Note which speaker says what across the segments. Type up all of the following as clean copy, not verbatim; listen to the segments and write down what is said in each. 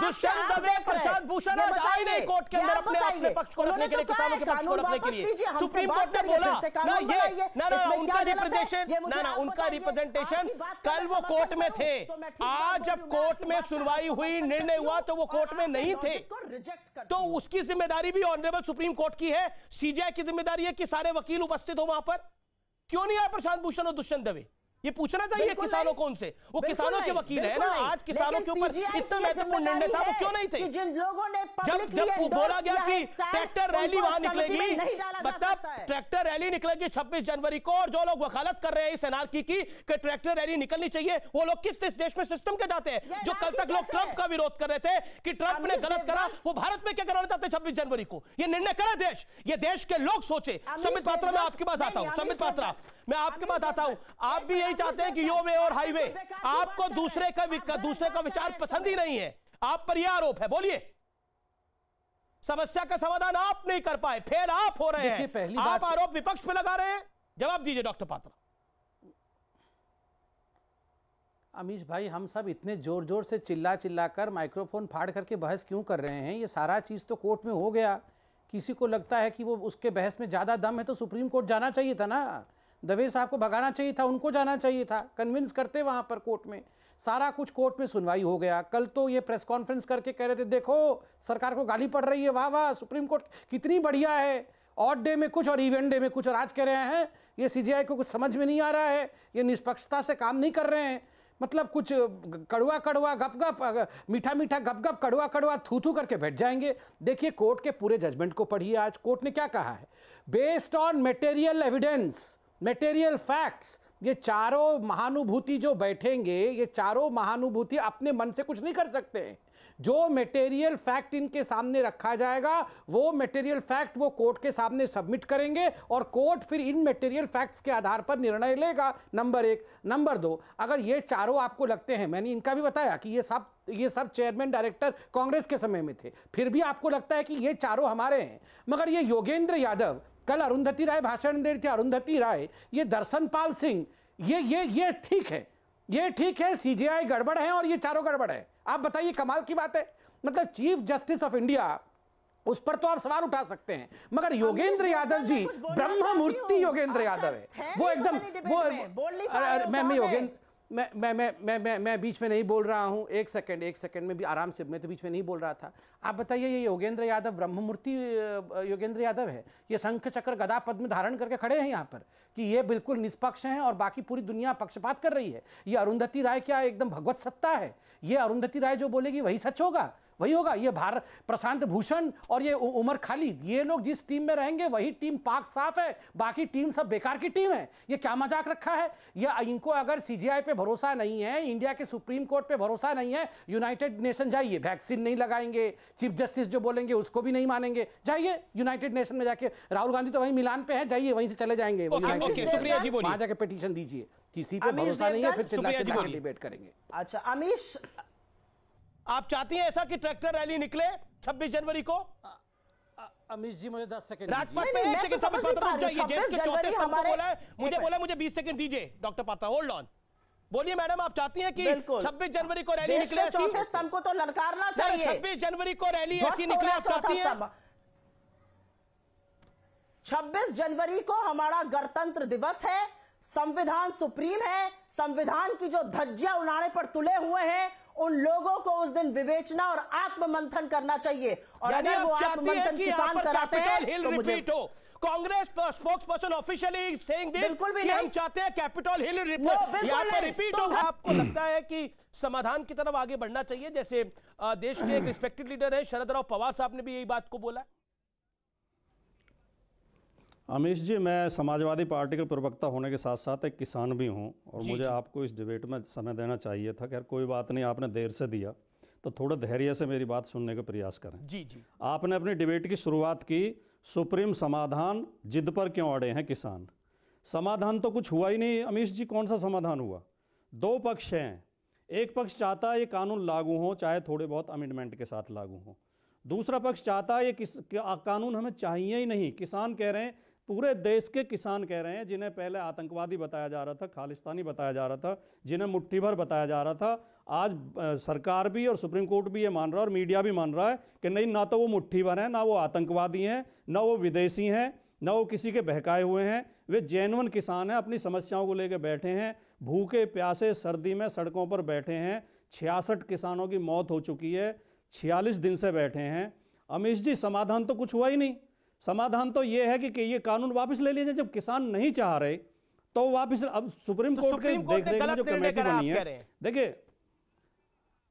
Speaker 1: दुष्यंत दवे, प्रशांत भूषण आज आए नहीं कोर्ट के अंदर अपने पक्ष को रखने के लिए, किसानों के पक्ष को रखने के लिए। सुप्रीम कोर्ट ने बोला उनका रिप्रेजेंटेशन कल वो कोर्ट में थे, आज जब कोर्ट में सुनवाई हुई, निर्णय हुआ तो वो कोर्ट में नहीं थे, तो उसकी जिम्मेदारी भी ऑनरेबल सुप्रीम कोर्ट की है। सीजीआई की जिम्मेदारी है कि सारे वकील उपस्थित हो वहां पर। क्यों नहीं आए प्रशांत भूषण और दुष्यंत दवे? ये पूछना चाहिए किसानों को उनसे, वो किसानों के वकील है ना। आज किसानों के ऊपर इतना महत्वपूर्ण निर्णय था, वो क्यों नहीं थे?
Speaker 2: जिन लोगों ने
Speaker 1: जब बोला गया कि ट्रैक्टर रैली वहां निकलेगी, मतलब ट्रैक्टर रैली निकलेगी 26 जनवरी को, और जो लोग वकालत कर रहे हैं इस एनआरकी की कि ट्रैक्टर रैली निकलनी चाहिए, वो लोग किस देश में सिस्टम के जाते हैं? जो कल तक लोग ट्रंप का विरोध कर रहे थे कि ट्रंप ने गलत करा, वो भारत में क्या कराना चाहते 26 जनवरी को? ये निर्णय करे देश, ये देश के लोग सोचे। संबित पात्रा, मैं आपके पास आता हूं। संबित पात्रा, मैं आपके पास आता हूं। आप भी यही चाहते हैं कि यो वे और हाईवे, आपको दूसरे का विचार पसंद ही नहीं है, आप पर यह आरोप है। बोलिए, समस्या का समाधान आप नहीं कर पाए, फेल आप हो रहे हैं, आप आरोप विपक्ष पे लगा रहे हैं। जवाब दीजिए डॉक्टर पात्रा।
Speaker 3: अमीश भाई, हम सब इतने जोर जोर से चिल्ला कर माइक्रोफोन फाड़ करके बहस क्यों कर रहे हैं? ये सारा चीज तो कोर्ट में हो गया। किसी को लगता है कि वो उसके बहस में ज्यादा दम है तो सुप्रीम कोर्ट जाना चाहिए था ना, दवे साहब को भगाना चाहिए था, उनको जाना चाहिए था, कन्विंस करते वहाँ पर कोर्ट में। सारा कुछ कोर्ट में सुनवाई हो गया। कल तो ये प्रेस कॉन्फ्रेंस करके कह रहे थे देखो सरकार को गाली पड़ रही है, वाह वाह सुप्रीम कोर्ट कितनी बढ़िया है, ऑड डे में कुछ और इवेंट डे में कुछ, और आज कह रहे हैं ये सीजीआई को कुछ समझ में नहीं आ रहा है, ये निष्पक्षता से काम नहीं कर रहे हैं। मतलब कुछ कड़वा कड़वा गप गप, मीठा मीठा गप गप, कड़वा कड़वा थू थू करके बैठ जाएंगे। देखिए कोर्ट के पूरे जजमेंट को पढ़िए। आज कोर्ट ने क्या कहा है? Based on material evidence, material facts, ये चारों महानुभूति जो बैठेंगे, ये चारों महानुभूति अपने मन से कुछ नहीं कर सकते हैं। जो मटेरियल फैक्ट इनके सामने रखा जाएगा वो मटेरियल फैक्ट वो कोर्ट के सामने सबमिट करेंगे और कोर्ट फिर इन मटेरियल फैक्ट्स के आधार पर निर्णय लेगा। नंबर एक। नंबर दो, अगर ये चारों आपको लगते हैं, मैंने इनका भी बताया कि ये सब चेयरमैन डायरेक्टर कांग्रेस के समय में थे, फिर भी आपको लगता है कि ये चारों हमारे हैं, मगर ये योगेंद्र यादव, कल अरुंधति राय भाषण दे रही थी, अरुंधति राय, ये दर्शनपाल सिंह, ये ठीक है, ये ठीक है, सीजीआई गड़बड़ है और ये चारों गड़बड़ है। आप बताइए, कमाल की बात है। मतलब चीफ जस्टिस ऑफ इंडिया, उस पर तो आप सवाल उठा सकते हैं, मगर योगेंद्र यादव जी ब्रह्म मूर्ति योगेंद्र यादव है, वो एकदम मैं बीच में नहीं बोल रहा हूं, एक सेकंड में भी आराम से, मैं तो बीच में नहीं बोल रहा था। आप बताइए, ये योगेंद्र यादव ब्रह्म मूर्ति योगेंद्र यादव है, ये शंख चक्र गदा पद्म धारण करके खड़े हैं यहाँ पर कि ये बिल्कुल निष्पक्ष हैं और बाकी पूरी दुनिया पक्षपात कर रही है। ये अरुंधति राय क्या एकदम भगवत सत्ता है? ये अरुंधति राय जो बोलेगी वही सच होगा, वही होगा। ये प्रशांत भूषण और ये उमर खालिद, ये लोग जिस टीम में रहेंगे वही टीम पाक साफ है, बाकी टीम सब बेकार की टीम है। ये क्या मजाक रखा है? ये इनको अगर सीजीआई पे भरोसा नहीं है, इंडिया के सुप्रीम कोर्ट पे भरोसा नहीं है, यूनाइटेड नेशन जाइए, वैक्सीन नहीं लगाएंगे, चीफ जस्टिस जो बोलेंगे उसको भी नहीं मानेंगे, जाइए यूनाइटेड नेशन में जाके, राहुल गांधी तो वहीं मिलान पे है, जाइए वहीं से चले जाएंगे, वहां जाके पिटीशन दीजिए। किसी पे भरोसा नहीं है, फिर चिल्ला चिल्ला के डिबेट करेंगे।
Speaker 2: अच्छा अमीश,
Speaker 1: आप चाहती हैं ऐसा कि ट्रैक्टर रैली निकले 26 जनवरी को?
Speaker 3: अमीश जी मुझे 10 सेकंड
Speaker 1: राजपथ पे 1 सेकंड सब रुक जाइए। जेम्स के चौथे स्तंभ को बोला है, मुझे 20 सेकंड दीजिए। डॉक्टर पात्रा होल्ड ऑन, बोलिए मैडम, आप चाहती हैं कि 26 जनवरी को रैली निकले?
Speaker 2: चौथे स्तंभ को तो ललकारना चाहिए।
Speaker 1: 26 जनवरी को रैली ऐसी निकले, आप चाहती हैं?
Speaker 2: 26 जनवरी को हमारा गणतंत्र दिवस है, संविधान सुप्रीम है, संविधान की जो धज्जियां उड़ाने पर तुले हुए हैं उन लोगों को उस दिन विवेचना और आत्ममंथन करना चाहिए। और अगर वो आत्ममंथन किसान कराते हैं तो मुझे
Speaker 1: Congress spokes person officially saying this कि हम चाहते हैं कैपिटल हिल रिपोर्ट यहां पर रिपीट हो। आपको लगता है कि समाधान की तरफ आगे बढ़ना चाहिए? जैसे देश के एक रिस्पेक्टेड लीडर है शरद राव पवार साहब ने भी यही बात को बोला।
Speaker 4: अमीश जी, मैं समाजवादी पार्टी के प्रवक्ता होने के साथ साथ एक किसान भी हूं और मुझे आपको इस डिबेट में समय देना चाहिए था। खैर कोई बात नहीं, आपने देर से दिया, तो थोड़ा धैर्य से मेरी बात सुनने का प्रयास करें।
Speaker 1: जी जी। आपने
Speaker 4: अपनी डिबेट की शुरुआत की सुप्रीम समाधान, जिद पर क्यों अड़े हैं किसान? समाधान तो कुछ हुआ ही नहीं अमीश जी। कौन सा समाधान हुआ? दो पक्ष हैं, एक पक्ष चाहता है ये कानून लागू हो, चाहे थोड़े बहुत अमेंडमेंट के साथ लागू हो। दूसरा पक्ष चाहता है ये कानून हमें चाहिए ही नहीं। किसान कह रहे हैं, पूरे देश के किसान कह रहे हैं, जिन्हें पहले आतंकवादी बताया जा रहा था, खालिस्तानी बताया जा रहा था, जिन्हें मुट्ठी भर बताया जा रहा था, आज सरकार भी और सुप्रीम कोर्ट भी ये मान रहा है और मीडिया भी मान रहा है कि नहीं, ना तो वो मुट्ठी भर हैं, ना वो आतंकवादी हैं, ना वो विदेशी हैं, ना वो किसी के बहकाए हुए हैं। वे जेन्युइन किसान हैं, अपनी समस्याओं को लेकर बैठे हैं, भूखे प्यासे सर्दी में सड़कों पर बैठे हैं। 66 किसानों की मौत हो चुकी है, 46 दिन से बैठे हैं। अमीश जी, समाधान तो कुछ हुआ ही नहीं। समाधान तो ये है कि ये कानून वापस ले लीजिए। जब किसान नहीं चाह रहे तो वापस, अब सुप्रीम कोर्ट के देख रेख में जो कमेटी बनी है, देखिए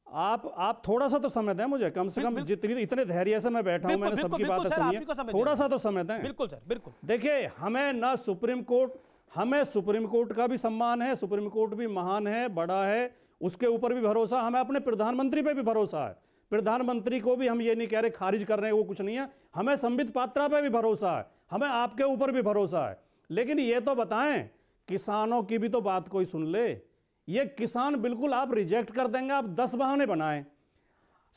Speaker 4: आप थोड़ा सा तो समय दें मुझे, कम से कम जितनी इतने धैर्य से मैं बैठा हूं, मैंने सबकी बातें सुनी है, थोड़ा सा तो समय दें।
Speaker 1: बिल्कुल सर, बिल्कुल।
Speaker 4: देखिए, हमें सुप्रीम कोर्ट का भी सम्मान है, सुप्रीम कोर्ट भी महान है, बड़ा है, उसके ऊपर भी भरोसा, हमें अपने प्रधानमंत्री पे भी भरोसा है। प्रधानमंत्री को भी हम ये नहीं कह रहे खारिज कर रहे हैं, वो कुछ नहीं है, हमें संबित पात्रा पे भी भरोसा है, हमें आपके ऊपर भी भरोसा है। लेकिन ये तो बताएं, किसानों की भी तो बात कोई सुन ले। ये किसान बिल्कुल आप रिजेक्ट कर देंगे, आप 10 बहाने बनाएं।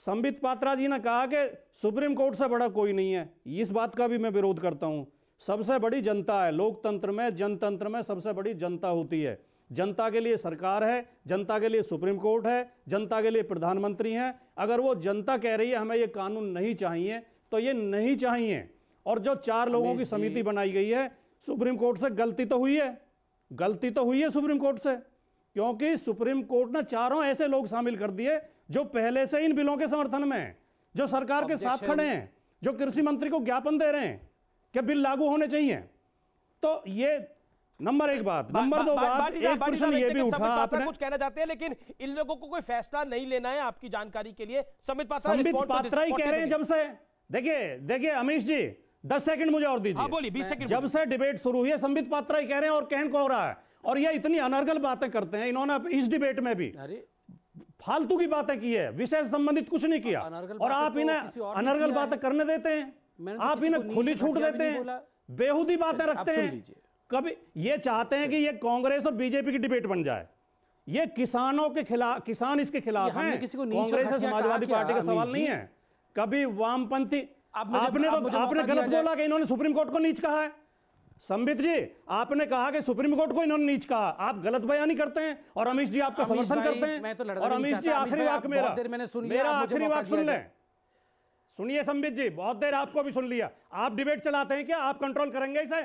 Speaker 4: संबित पात्रा जी ने कहा कि सुप्रीम कोर्ट से बड़ा कोई नहीं है, इस बात का भी मैं विरोध करता हूं। सबसे बड़ी जनता है, लोकतंत्र में, जनतंत्र में सबसे बड़ी जनता होती है। जनता के लिए सरकार है, जनता के लिए सुप्रीम कोर्ट है, जनता के लिए प्रधानमंत्री हैं। अगर वो जनता कह रही है हमें ये कानून नहीं चाहिए, तो ये नहीं चाहिए। और जो 4 लोगों की समिति बनाई गई है, सुप्रीम कोर्ट से गलती तो हुई है, गलती तो हुई है सुप्रीम कोर्ट से, क्योंकि सुप्रीम कोर्ट ने 4 ऐसे लोग शामिल कर दिए जो पहले से इन बिलों के समर्थन में हैं, जो सरकार के साथ खड़े हैं, जो कृषि मंत्री को ज्ञापन दे रहे हैं कि बिल लागू होने चाहिए। तो ये नंबर 1 बात। नंबर 2 बात, एक प्रश्न ये भी उठा, आपने
Speaker 1: कुछ कहना चाहते हैं, लेकिन इन लोगों को कोई फैसला नहीं लेना है। आपकी जानकारी के लिए संबित पात्रा
Speaker 4: ही कह रहे हैं जब से, देखिए अमीश जी 10 सेकंड मुझे और दीजिए।
Speaker 1: बोलिए, 20 सेकंड।
Speaker 4: जब से डिबेट शुरू हुई है संबित पात्रा ही कह रहे हैं, और कहन को हो रहा है, और ये इतनी अनर्गल बातें करते हैं। इन्होंने इस डिबेट में भी फालतू की बातें की है, विषय से संबंधित कुछ नहीं किया, और आप इन्हें अनर्गल बातें करने देते हैं, आप इन्हें खुली छूट देते हैं, बेहुदी बातें रखते हैं। कभी ये चाहते हैं कि ये कांग्रेस और बीजेपी की डिबेट बन जाए। ये किसानों के खिलाफ, किसान इसके खिलाफ हैं, कांग्रेस और समाजवादी पार्टी का सवाल नहीं है। कभी वामपंथी, आपने गलत बोला कि इन्होंने सुप्रीम कोर्ट को नीच कहा है। संबित जी, आपने कहा कि सुप्रीम कोर्ट को इन्होंने नीच कहा, आप गलत बयानी करते हैं, और अमीश जी आपका समर्थन करते हैं। और अमीश जी, आखिरी वाक्य मेरा आखिरी वाक्य सुन लें। सुनिए संबित जी, बहुत देर आपको भी सुन लिया। आप डिबेट चलाते हैं क्या? आप कंट्रोल करेंगे इसे?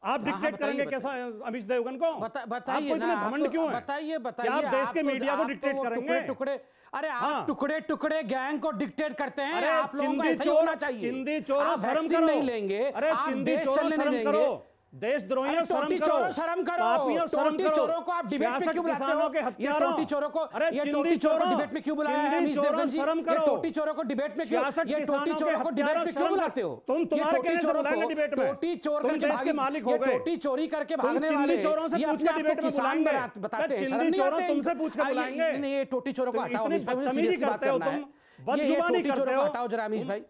Speaker 4: आप डिक्टेट करेंगे कैसा अमीश देवगन को?
Speaker 3: बताइए ना,
Speaker 4: घमंड क्यों है?
Speaker 3: बताइए
Speaker 4: आप देश के मीडिया को डिक्टेट करेंगे?
Speaker 3: टुकड़े, अरे आप टुकड़े गैंग को डिक्टेट करते हैं। आप लोगों को ऐसा ही होना चाहिए।
Speaker 4: चिंदी चोरों शर्म करो,
Speaker 3: नहीं लेंगे,
Speaker 4: अरे चिंदी चोरों शर्म करो, देशद्रोहियों
Speaker 3: टोटी चोरों शर्म करो, टोटी चोरों को आप डिबेट में क्यों बुलाते हो? ये टोटी चोरों को, ये टोटी चोरों को डिबेट में क्यों बुलाया है अमीश देवगन जी? ये टोटी चोरों को डिबेट में क्यों, ये टोटी चोरों को डिबेट में क्यों बुलाते हो?
Speaker 4: तुम
Speaker 3: टोटी चोरों को, टोटी चोर करके भागे, ये टोटी चोरी करके भागने वाले, ये अपने आप को किसान बताते हैं। शर्म नहीं आते?
Speaker 4: तुमसे पूछ के बुलाएंगे।
Speaker 3: नहीं, ये टोटी चोरों को हटाओ अमीश भाई, मुझे सीरियस बात करना है। ये टोटी चोरों को हटाओ जरा अमीश भाई।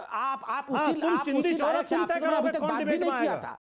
Speaker 3: आप उसी लायक कि आपसे अभी तक बात भी नहीं किया था।